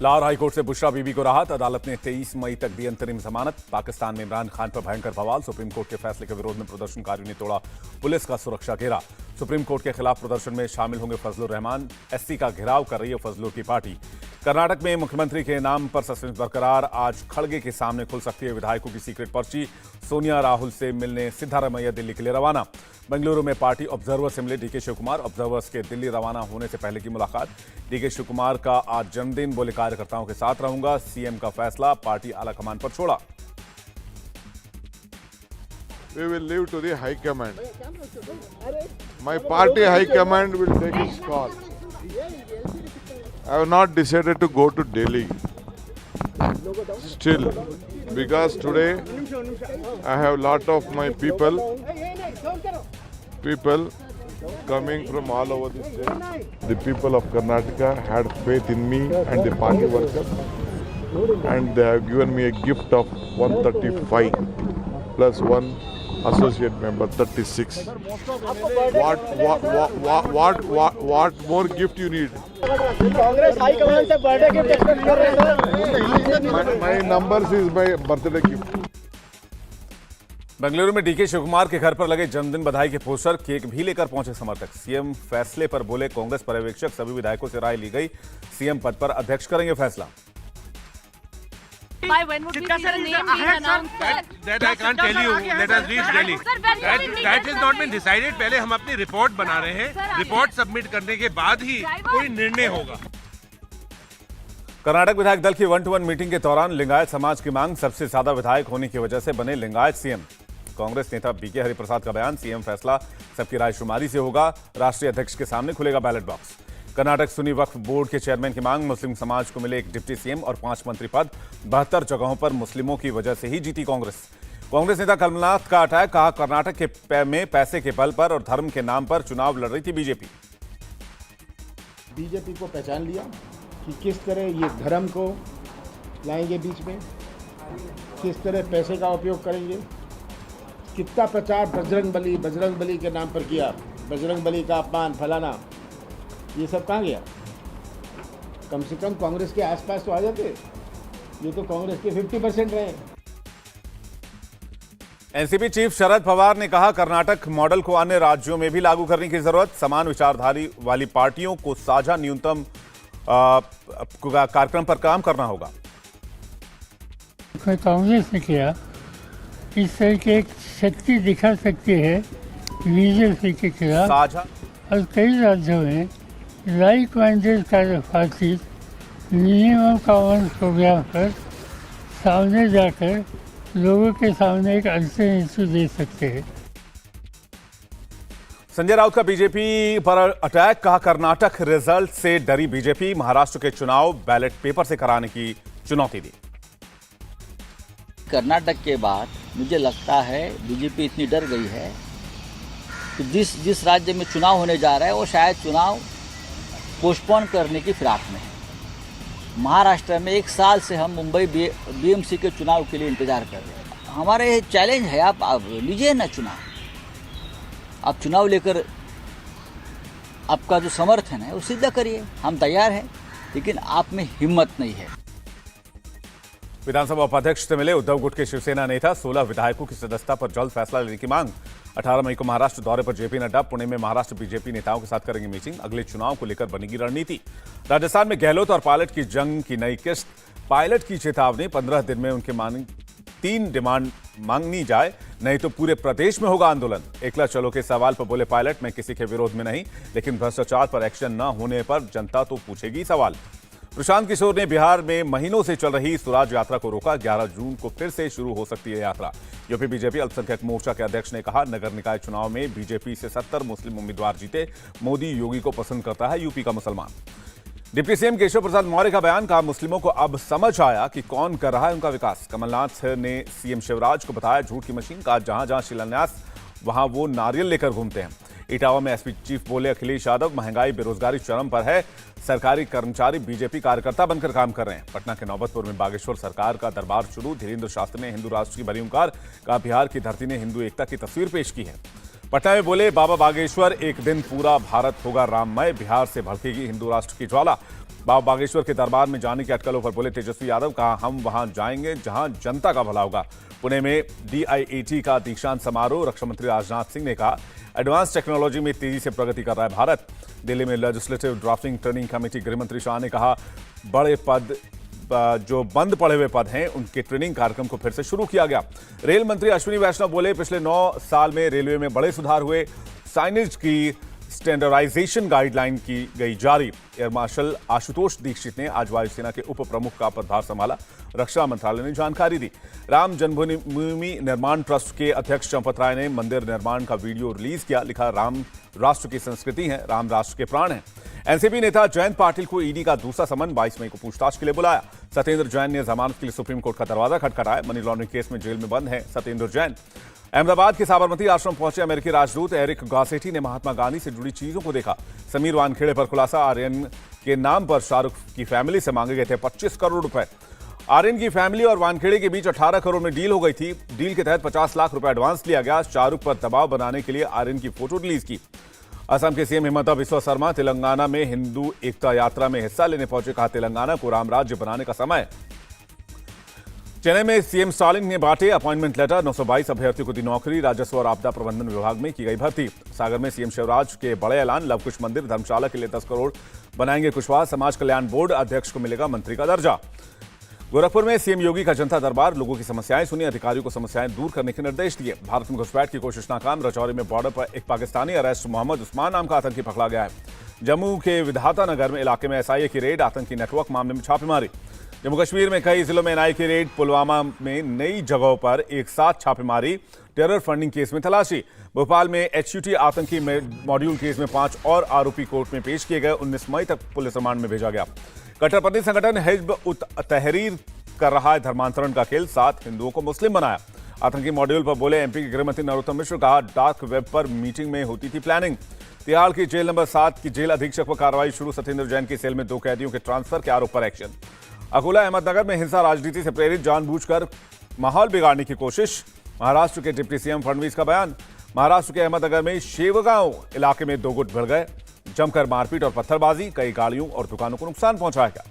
Lahore high court से बुशरा बीबी को राहत। अदालत ने 23 मई तक दी अंतरिम जमानत। पाकिस्तान में इमरान खान पर भयंकर बवाल। सुप्रीम कोर्ट के फैसले के विरोध में प्रदर्शनकारियों ने तोड़ा पुलिस का सुरक्षा घेरा। सुप्रीम कोर्ट के खिलाफ प्रदर्शन में शामिल होंगे फजलुर रहमान। एससी का घेराव कर रही है फजलुर की पार्टी। कर्नाटक में मुख्यमंत्री के नाम पर सस्पेंस बरकरार। आज खड़गे के सामने खुल सकती है विधायकों की सीक्रेट पर्ची। सोनिया राहुल से मिलने सिद्धारमैया दिल्ली के लिए रवाना। बेंगलुरु में पार्टी ऑब्जर्वर से मिले डीके शिवकुमार। ऑब्जर्वर्स के दिल्ली रवाना होने से पहले की मुलाकात। डीके शिवकुमार का आज जन्मदिन, बोले कार्यकर्ताओं के साथ रहूंगा। सीएम का फैसला पार्टी आलाकमान पर छोड़ा। We will leave to the High Command. My party High Command will take its call. I have not decided to go to Delhi still, because today I have lot of my people coming from all over the state. The people of Karnataka had faith in me and the party workers, and they have given me a gift of 135 plus one associate member, 36. What more gift you need? Congress high command से birthday gift expect कर रहे हैं sir. My numbers is my birthday gift. Bengaluru में डीके शिवकुमार के घर पर लगे जन्मदिन बधाई के पोस्टर, केक भी लेकर पहुंचे समर्थक। सीएम फैसले पर बोले कांग्रेस पर्यवेक्षक। सभी विधायकों से राय ली गई। सीएम पद पर अध्यक्ष करेंगे फैसला। By when would we see the name being announced? That I can't tell you. Let us reach Delhi. That has not been decided. पहले हम अपनी रिपोर्ट बना रहे हैं। रिपोर्ट सबमिट करने के बाद ही कोई निर्णय होगा। कर्नाटक विधायक दल की 1-to-1 मीटिंग के दौरान लिंगायत समाज की मांग। सबसे ज्यादा विधायक होने की वजह से बने लिंगायत सीएम। कांग्रेस नेता बीके हरिप्रसाद का बयान। सीएम फैसला सबकी रायशुमारी से होगा। राष्ट्रीय अध्यक्ष के सामने खुलेगा बैलेट बॉक्स। कर्नाटक सुन्नी वक्फ बोर्ड के चेयरमैन की मांग। मुस्लिम समाज को मिले एक डिप्टी सीएम और 5 मंत्री पद। 72 जगहों पर मुस्लिमों की वजह से ही जीती कांग्रेस। कांग्रेस नेता कमलनाथ का अटैक। कहा कर्नाटक के में पैसे के बल पर और धर्म के नाम पर चुनाव लड़ रही थी बीजेपी। बीजेपी को पहचान लिया कि किस तरह ये धर्म को लाएंगे बीच में, किस तरह पैसे का उपयोग करेंगे। कितना प्रचार बजरंग बली के नाम पर किया, बजरंग बली का अपमान फलाना, ये सब कहाँ गया। कम से कम कांग्रेस के आसपास तो आ जाते। ये तो कांग्रेस के 50% रहे। एनसीपी चीफ शरद पवार ने कहा कर्नाटक मॉडल को अन्य राज्यों में भी लागू करने की जरूरत। समान विचारधारा वाली पार्टियों को साझा न्यूनतम कार्यक्रम पर काम करना होगा। कांग्रेस ने किया, इस तरह की एक शक्ति दिखा सकती है बीजेपी के खिलाफ। साझा और कई राज्यों में like minded parties minimum common programme पर सामने जाकर लोगों के सामने एक अल्टरनेटिव दे सकते हैं। संजय राउत का बीजेपी पर अटैक। कहा कर्नाटक रिजल्ट से डरी बीजेपी। महाराष्ट्र के चुनाव बैलेट पेपर से कराने की चुनौती दी। कर्नाटक के बाद मुझे लगता है बीजेपी इतनी डर गई है कि जिस राज्य में चुनाव होने जा रहा है वो शायद चुनाव पोस्टपोन करने की फिराक में है। महाराष्ट्र में 1 साल से हम मुंबई बीएमसी के चुनाव के लिए इंतजार कर रहे हैं। हमारे चैलेंज है, आप लीजिए ना चुनाव। आप चुनाव लेकर आपका जो समर्थन है वो सिद्ध करिए। हम तैयार हैं, लेकिन आप में हिम्मत नहीं है। विधानसभा उपाध्यक्ष से मिले उद्धव गुट के शिवसेना नेता। 16 विधायकों की सदस्यता पर जल्द फैसला लेने की मांग। 18 मई को महाराष्ट्र दौरे पर जेपी नड्डा। पुणे में महाराष्ट्र बीजेपी नेताओं के साथ करेंगे मीटिंग। अगले चुनाव को लेकर बनेगी रणनीति। राजस्थान में गहलोत और पायलट की जंग की नई किस्त। पायलट की चेतावनी। 15 दिन में उनके 3 डिमांड मांगनी जाए, नहीं तो पूरे प्रदेश में होगा आंदोलन। एकला चलो के सवाल पर बोले पायलट, मैं किसी के विरोध में नहीं, लेकिन भ्रष्टाचार पर एक्शन न होने पर जनता तो पूछेगी सवाल। प्रशांत किशोर ने बिहार में महीनों से चल रही स्वराज यात्रा को रोका। 11 जून को फिर से शुरू हो सकती है यात्रा। यूपी बीजेपी अल्पसंख्यक मोर्चा के अध्यक्ष ने कहा नगर निकाय चुनाव में बीजेपी से 70 मुस्लिम उम्मीदवार जीते। मोदी योगी को पसंद करता है यूपी का मुसलमान। डिप्टी सीएम केशव प्रसाद मौर्य का बयान। कहा मुस्लिमों को अब समझ आया कि कौन कर रहा है उनका विकास। कमलनाथ ने सीएम शिवराज को बताया झूठ की मशीन। कहा जहां जहां शिलान्यास वहां वो नारियल लेकर घूमते हैं। इटावा में एसपी चीफ बोले अखिलेश यादव, महंगाई बेरोजगारी चरम पर है। सरकारी कर्मचारी बीजेपी कार्यकर्ता बनकर काम कर रहे हैं। पटना के नौबतपुर में बागेश्वर सरकार का दरबार शुरू। धीरेन्द्र शास्त्री ने हिंदू राष्ट्र की भरी हुंकार। कहा बिहार की धरती ने हिंदू एकता की तस्वीर पेश की है। पटना में बोले बाबा बागेश्वर, एक दिन पूरा भारत होगा राममय। बिहार से भड़केगी हिंदू राष्ट्र की ज्वाला। बाबा बागेश्वर के दरबार में जाने की अटकलों पर बोले तेजस्वी यादव, कहा हम वहां जाएंगे जहां जनता का भला होगा। पुणे में DIAT का दीक्षांत समारोह, रक्षा मंत्री राजनाथ सिंह ने कहा एडवांस टेक्नोलॉजी में तेजी से प्रगति कर रहा है भारत। दिल्ली में लेजिस्लेटिव ड्राफ्टिंग ट्रेनिंग कमेटी, गृह मंत्री शाह ने कहा बड़े पद जो बंद पड़े हुए पद हैं उनके ट्रेनिंग कार्यक्रम को फिर से शुरू किया गया। रेल मंत्री अश्विनी वैष्णव बोले पिछले 9 साल में रेलवे में बड़े सुधार हुए, साइनेज की स्टैंडर्डाइजेशन गाइडलाइन की गई जारी। एयर मार्शल आशुतोष दीक्षित ने आज वायुसेना के उप प्रमुख का पदभार संभाला, रक्षा मंत्रालय ने जानकारी दी। राम जन्मभूमि निर्माण ट्रस्ट के अध्यक्ष चंपत राय ने मंदिर निर्माण का वीडियो रिलीज किया, लिखा राम राष्ट्र की संस्कृति है, राम राष्ट्र के प्राण हैं। एनसीपी नेता जयंत पाटिल को ईडी का दूसरा समन 22 मई को पूछताछ के लिए बुलाया। सत्येंद्र जैन ने जमानत के लिए सुप्रीम कोर्ट का दरवाजा खटखटाया। मनी लॉन्ड्रिंग केस में जेल में बंद है सत्येंद्र जैन। अहमदाबाद के साबरमती आश्रम पहुंचे अमेरिकी राजदूत एरिक गासेटी ने महात्मा गांधी से जुड़ी चीजों को देखा। समीर वानखेड़े पर खुलासा, आर्यन के नाम पर शाहरुख की फैमिली से मांगे गए थे 25 करोड़ रुपए। आर्यन की फैमिली और वानखेड़े के बीच 18 करोड़ में डील हो गई थी। डील के तहत 50 लाख रुपए एडवांस लिया गया। शाहरुख पर दबाव बनाने के लिए आर्यन की फोटो रिलीज की। असम के सीएम हिमंता बिस्वा शर्मा तेलंगाना में हिंदू एकता यात्रा में हिस्सा लेने पहुंचे, कहा तेलंगाना को राम राज्य बनाने का समय। चेन्नई में सीएम स्टालिन ने बांटे अपॉइंटमेंट लेटर, 922 अभ्यर्थियों को दी नौकरी। राजस्व और आपदा प्रबंधन विभाग में की गई भर्ती। सागर में सीएम शिवराज के बड़े ऐलान, लवकुश मंदिर धर्मशाला के लिए 10 करोड़ बनाएंगे कुशवाहा। समाज कल्याण बोर्ड अध्यक्ष को मिलेगा मंत्री का दर्जा। गोरखपुर में सीएम योगी का जनता दरबार, लोगों की समस्याएं सुनी, अधिकारियों को समस्याएं दूर करने के निर्देश दिए। भारत में घुसपैठ की कोशिश नाकाम, राजौरी में बॉर्डर पर एक पाकिस्तानी अरेस्ट, मोहम्मद उस्मान नाम का आतंकी पकड़ा गया है। जम्मू के विधाता नगर में इलाके में SIA की रेड, आतंकी नेटवर्क मामले में छापेमारी। जम्मू कश्मीर में कई जिलों में NIA की रेड, पुलवामा में नई जगहों पर एक साथ छापेमारी, टेरर फंडिंग केस में तलाशी। भोपाल में HUT आतंकी मॉड्यूल केस में 5 और आरोपी कोर्ट में पेश किए गए। 19 मई तक पुलिस रिमांड में भेजा गया। कट्टरपंथी संगठन हिजब उत तहरीर कर रहा है धर्मांतरण का खेल, 7 हिंदुओं को मुस्लिम बनाया। आतंकी मॉड्यूल पर बोले MP के गृहमंत्री नरोत्तम मिश्र, कहा डार्क वेब पर मीटिंग में होती थी प्लानिंग। तिहाड़ की जेल नंबर 7 की जेल अधीक्षक पर कार्रवाई शुरू, सत्येंद्र जैन की सेल में 2 कैदियों के ट्रांसफर के आरोप पर एक्शन। अकोला अहमदनगर में हिंसा राजनीति से प्रेरित, जानबूझकर माहौल बिगाड़ने की कोशिश, महाराष्ट्र के डिप्टी सीएम फडणवीस का बयान। महाराष्ट्र के अहमदनगर में शेवगांव इलाके में 2 गुट भिड़ गए, जमकर मारपीट और पत्थरबाजी, कई गाड़ियों और दुकानों को नुकसान पहुंचाया गया।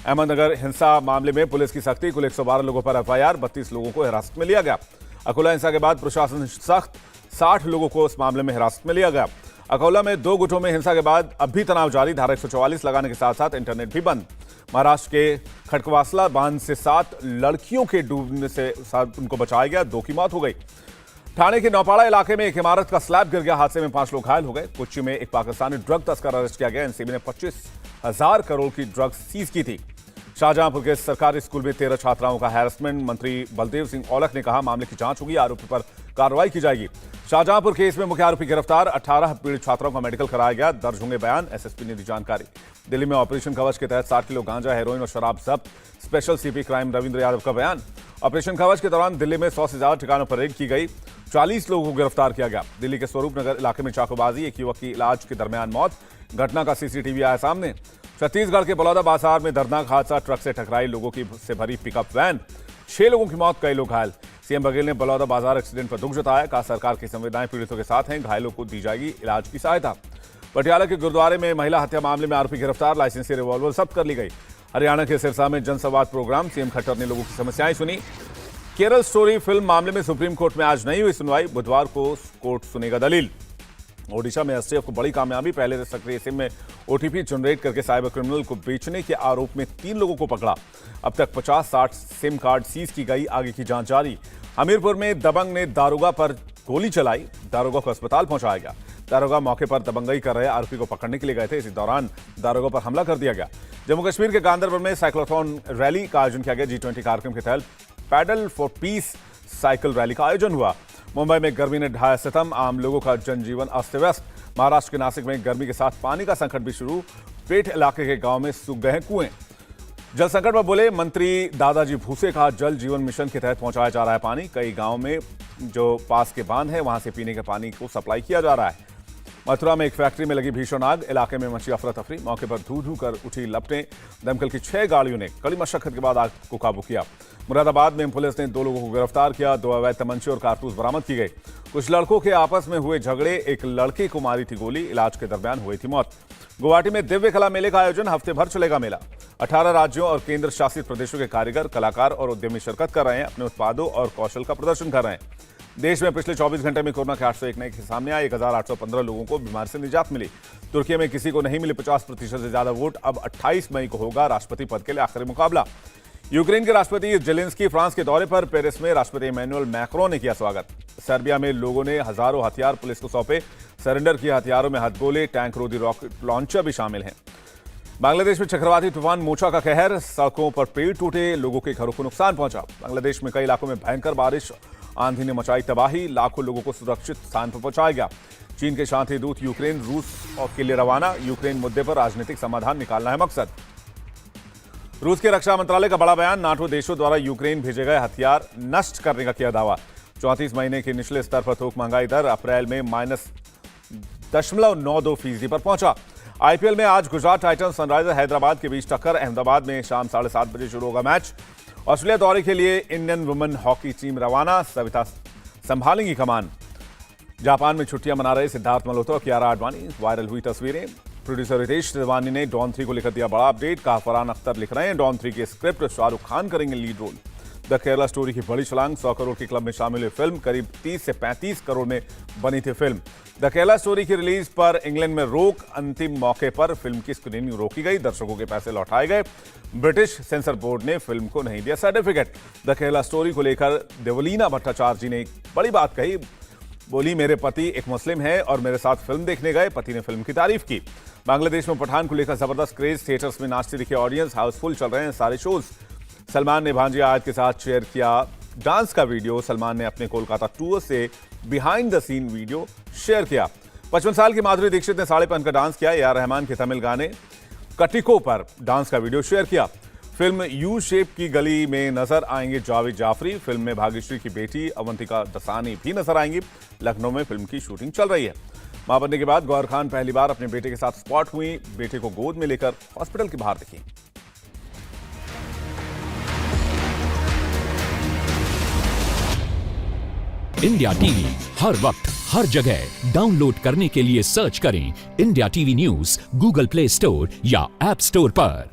अहमदनगर हिंसा मामले में पुलिस की सख्ती, कुल 112 लोगों पर FIR, 32 लोगों को हिरासत में लिया गया। अकोला हिंसा के बाद प्रशासन सख्त, 60 लोगों को इस मामले में हिरासत में लिया गया। अकोला में 2 गुटों में हिंसा के बाद अब भी तनाव जारी, धारा 144 लगाने के साथ साथ इंटरनेट भी बंद। महाराष्ट्र के खड़कवासला बांध से 7 लड़कियों के डूबने से उनको बचाया गया, 2 की मौत हो गई। ठाणे के नौपाड़ा इलाके में एक इमारत का स्लैब गिर गया, हादसे में 5 लोग घायल हो गए। कोच्चि में एक पाकिस्तानी ड्रग तस्कर अरेस्ट किया गया। एनसीबी ने 25,000 करोड़ की ड्रग्स सीज की थी। शाहजहांपुर के सरकारी स्कूल में 13 छात्राओं का हैरेसमेंट, मंत्री बलदेव सिंह औलख ने कहा मामले की जांच होगी, आरोपी पर कार्रवाई की जाएगी। शाहजहांपुर केस में मुख्य आरोपी गिरफ्तार, 18 पीड़ित छात्राओं का मेडिकल कराया गया, दर्ज होंगे बयान, एसएसपी ने दी जानकारी। दिल्ली में ऑपरेशन कवच के तहत 60 किलो गांजा, हेरोइन और शराब जब्त, special CP crime Ravindra Yadav का बयान। ऑपरेशन कवच के दौरान दिल्ली में 100 से ज्यादा ठिकानों पर रेड की गई, 40 लोगों को गिरफ्तार किया गया। दिल्ली के स्वरूप नगर इलाके में चाकूबाजी, एक युवक की इलाज के दरमियान मौत, घटना का CCTV आया सामने। छत्तीसगढ़ के बलौदा बाजार में दर्दनाक हादसा, ट्रक से टकराई लोगों की से भरी पिकअप वैन, 6 लोगों की मौत, कई लोग घायल। सीएम बघेल ने बलौदा बाजार एक्सीडेंट पर दुख जताया, कहा सरकार की संवेदनाएं पीड़ितों के साथ हैं, घायलों को दी जाएगी इलाज की सहायता। पटियाला के गुरुद्वारे में महिला हत्या मामले में आरोपी गिरफ्तार, लाइसेंसी रिवॉल्वर जब्त कर ली गई। हरियाणा के सिरसा में जनसंवाद प्रोग्राम, सीएम खट्टर ने लोगों की समस्याएं सुनी। केरल स्टोरी फिल्म मामले में सुप्रीम कोर्ट में आज नहीं हुई सुनवाई, बुधवार को कोर्ट सुनेगा दलील। ओडिशा में STF को बड़ी कामयाबी, पहले सक्रिय सिम में OTP जनरेट करके साइबर क्रिमिनल को बेचने के आरोप में 3 लोगों को पकड़ा। अब तक 50-60 सिम कार्ड सीज की गई, आगे की जांच जारी। हमीरपुर में दबंग ने दारोगा पर गोली चलाई, दारोगा को अस्पताल पहुंचाया गया। दारोगा मौके पर दबंगई कर रहे आरोपी को पकड़ने के लिए गए थे, इसी दौरान दारोगा पर हमला कर दिया गया। जम्मू कश्मीर के गांदरबल में साइक्लोथॉन रैली का आयोजन किया गया। G20 कार्यक्रम के तहत paddle for peace cycle rally का आयोजन हुआ। मुंबई में गर्मी ने ढाया सितम, आम लोगों का जनजीवन अस्त व्यस्त। महाराष्ट्र के नासिक में गर्मी के साथ पानी का संकट भी शुरू, पेट इलाके के गांव में सूख गए हैं कुएं। जल संकट पर बोले मंत्री दादाजी भूसे, कहा जल जीवन मिशन के तहत पहुंचाया जा रहा है पानी, कई गांव में जो पास के बांध है वहां से पीने के पानी को सप्लाई किया जा रहा है। मथुरा में एक फैक्ट्री में लगी भीषण आग, इलाके में मची अफरा तफरी, मौके पर धू धू कर उठी लपटें। दमकल की 6 गाड़ियों ने कड़ी मशक्कत के बाद आग को काबू किया। मुरादाबाद में पुलिस ने 2 लोगों को गिरफ्तार किया, 2 अवैध तमंचे और कारतूस बरामद की गई। कुछ लड़कों के आपस में हुए झगड़े, एक लड़के को मारी थी गोली, इलाज के दरमियान हुई थी मौत। गुवाहाटी में दिव्य कला मेले का आयोजन, हफ्ते भर चलेगा मेला। 18 राज्यों और केंद्र शासित प्रदेशों के कारीगर, कलाकार और उद्यमी शिरकत कर रहे हैं, अपने उत्पादों और कौशल का प्रदर्शन कर रहे हैं। देश में पिछले 24 घंटे में कोरोना के 801 नए के सामने आए। 1815 लोगों को बीमारी से निजात मिली। तुर्की में किसी को नहीं मिले 50% से ज्यादा वोट। अब 28 मई को होगा राष्ट्रपति पद के लिए आखिरी मुकाबला। यूक्रेन के राष्ट्रपति जेलेंस्की फ्रांस के दौरे पर, पेरिस में राष्ट्रपति इमैनुअल मैक्रोन ने किया स्वागत। सर्बिया में लोगों ने हजारों हथियार पुलिस को सौंपे। सरेंडर किए हथियारों में हथगोले, टैंक रोधी रॉकेट लॉन्चर भी शामिल हैं। बांग्लादेश में चक्रवाती तूफान मोचा का कहर, सड़कों पर पेड़ टूटे, लोगों के घरों को नुकसान पहुंचा। बांग्लादेश में कई इलाकों में भयंकर बारिश, आंधी ने मचाई तबाही, लाखों लोगों को सुरक्षित स्थान पर पहुंचाया गया। चीन के शांति दूत यूक्रेन, रूस और के लिए रवाना। यूक्रेन मुद्दे पर राजनीतिक समाधान निकालना है मकसद। रूस के रक्षा मंत्रालय का बड़ा बयान, नाटो देशों द्वारा यूक्रेन भेजे गए हथियार नष्ट करने का किया दावा। 34 महीने के निचले स्तर पर थोक महंगाई दर अप्रैल में -0.92% पर पहुंचा। आईपीएल में आज गुजरात टाइटंस सनराइजर हैदराबाद के बीच टक्कर। अहमदाबाद में शाम 7:30 बजे शुरू होगा मैच। ऑस्ट्रेलिया दौरे के लिए इंडियन वुमेन हॉकी टीम रवाना, सविता संभालेंगी कमान। जापान में छुट्टियां मना रहे सिद्धार्थ मल्होत्रा और कियारा आडवाणी, वायरल हुई तस्वीरें। प्रोड्यूसर रितेश तिवारी ने डॉन 3 को लेकर दिया बड़ा अपडेट, कहा फरहान अख्तर लिख रहे हैं डॉन 3 की स्क्रिप्ट, शाहरुख खान करेंगे lead role. The Kerala story की बड़ी छलांग, 100 करोड़ के क्लब में शामिल हुई फिल्म, करीब 30 से 35 करोड़ में बनी थी फिल्म। द केरला स्टोरी की रिलीज पर इंग्लैंड में रोक, अंतिम मौके पर फिल्म की स्क्रीनिंग रोकी गई, दर्शकों के पैसे लौटाए गए। ब्रिटिश सेंसर बोर्ड ने फिल्म को नहीं दिया सर्टिफिकेट। द केरला स्टोरी को लेकर देवलीना भट्टाचार्य जी ने एक बड़ी बात कही, बोली मेरे पति एक मुस्लिम है और मेरे साथ फिल्म देखने गए, पति ने फिल्म की तारीफ की। बांग्लादेश में पठान को लेकर जबरदस्त क्रेज, थिएटर्स में नाचती दिखी ऑडियंस, हाउसफुल चल रहे हैं सारे शोज। सलमान ने भांजी आयत के साथ शेयर किया डांस का वीडियो। सलमान ने अपने कोलकाता टूर से behind the scene video share किया। 55 साल की माधुरी दीक्षित ने साड़ी पहनकर डांस किया। ए आर रहमान के तमिल गाने कटिको पर डांस का वीडियो शेयर किया। फिल्म यू शेप की गली में नजर आएंगे जावेद जाफरी। फिल्म में भाग्यश्री की बेटी अवंतिका दसानी भी नजर आएंगी। लखनऊ में फिल्म की शूटिंग चल रही है। मां बनने के बाद गौहर खान पहली बार अपने बेटे के साथ स्पॉट हुई। बेटे को गोद में लेकर हॉस्पिटल के बाहर दिखी। इंडिया टीवी हर वक्त हर जगह डाउनलोड करने के लिए सर्च करें India TV news Google play store या ऐप स्टोर पर।